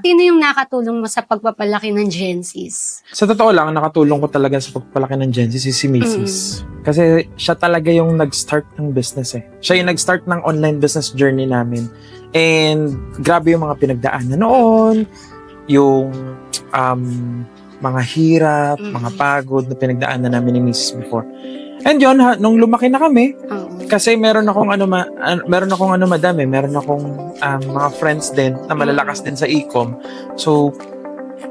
Sino yung nakatulong mo sa pagpapalaki ng Gen Zs? Sa totoo lang, nakatulong ko talaga sa pagpapalaki ng Gen Z si Mrs. Kasi siya talaga yung nag-start ng business eh. Siya yung nag-start ng online business journey namin. And grabe yung mga pinagdaanan noon, yung mga hirap, mga pagod na pinagdaanan namin ni Mrs. before. And yun, nung lumaki na kami, kasi meron akong madami, meron akong mga friends din na malalakas din sa e-com. So,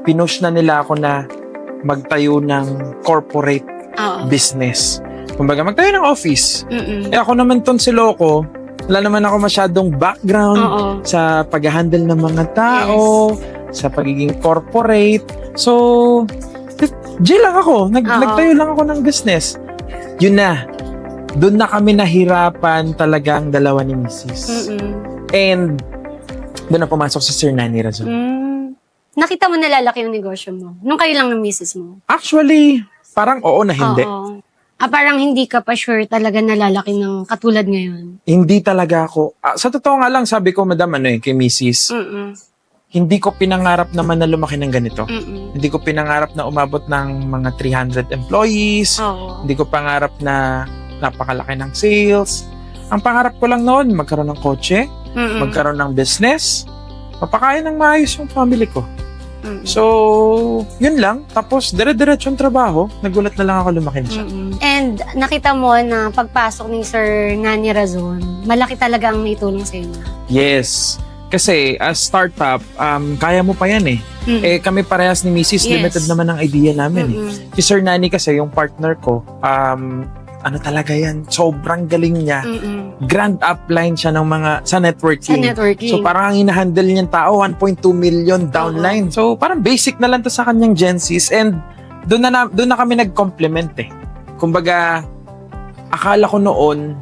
pinush na nila ako na magtayo ng corporate business. Kumbaga, magtayo ng office. Eh ako naman ton si Loco, wala naman ako masyadong background sa pag-handle ng mga tao, sa pagiging corporate. So, G lang ako. Nagtayo lang ako ng business. Yun na. Doon na kami nahirapan talaga ang dalawa ni Mrs. And doon na pumasok si Sir Nani Razon. Nakita mo nalalaki yung negosyo mo? Nung kayo lang ng Mrs. mo? Actually, parang oo na hindi. Oo. Parang hindi ka pa sure talaga nalalaki ng katulad ngayon? Hindi talaga ako. Sa totoo nga lang, sabi ko, Madam, kay Mrs., hindi ko pinangarap naman na lumaki ng ganito. Hindi ko pinangarap na umabot ng mga 300 employees. Hindi ko pangarap na napakalaki ng sales. Ang pangarap ko lang noon, magkaroon ng kotse, magkaroon ng business, mapakain ng maayos yung family ko. So, yun lang. Tapos, dire-diretso yung trabaho. Nagulat na lang ako lumaki na siya. And nakita mo na pagpasok ni Sir Nani Razon, malaki talaga ang naitulong sa inyo. Yes. Kasi as startup, kaya mo pa yan eh. Eh kami parehas ni Mrs. Limited naman ang idea namin eh. Si Sir Nani kasi, yung partner ko, ano talaga yan, sobrang galing niya. Grand upline siya ng mga sa networking. So parang ang hinahandle niyang tao, 1.2 million downline. So parang basic na lang to sa kanyang Gen Zs. And doon na kami nag-complement eh. Kumbaga, akala ko noon,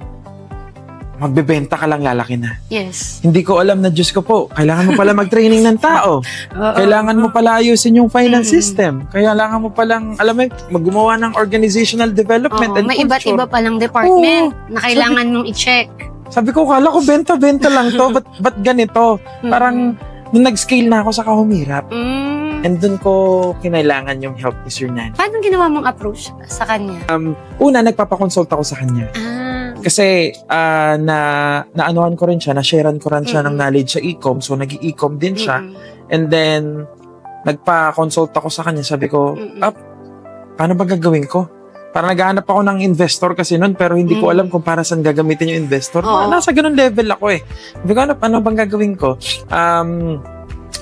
magbebenta ka lang, lalaki na. Yes. Hindi ko alam na, Diyos ko po, kailangan mo pala mag-training ng tao. Kailangan mo pala ayusin yung finance system. Kailangan mo palang, alam mo, maggumawa ng organizational development and may culture. iba't iba palang department na kailangan mong i-check. Sabi ko, kala ko benta-benta lang to. Ba't ganito? Parang, nung nag-scale na ako, saka humirap. And dun ko kinailangan yung help ni Sir Nani. Paano ginawa mong approach sa kanya? Una, nagpapakonsult ako sa kanya. Kasi naanuhan ko rin siya, na-sharean ko rin siya ng knowledge sa e-com. So, nag-i-e-com din siya. And then, nagpa-consult ako sa kanya. Sabi ko, paano ba gagawin ko? Parang naghahanap ako ng investor kasi noon, pero hindi ko alam kung para saan gagamitin yung investor. Nasa ganun level ako eh. Sabi ko, ano bang gagawin ko?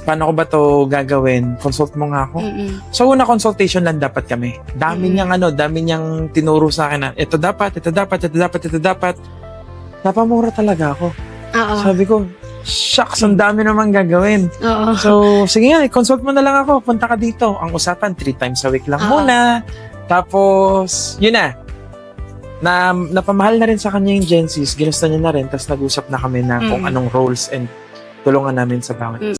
Paano ko ba to gagawin? Consult mo nga ako. So, una consultation lang dapat kami. Dami niyang tinuro sa akin na ito dapat. Napamura talaga ako. Sabi ko, shucks, ang dami naman gagawin. So, sige nga, consult mo na lang ako. Punta ka dito. Ang usapan, 3 times a week lang muna. Tapos, yun na. Napamahal na rin sa kanya yung Gen Zs. Ginusto niya na rin. Tapos nag-usap na kami na kung anong roles and tulungan namin sa bawat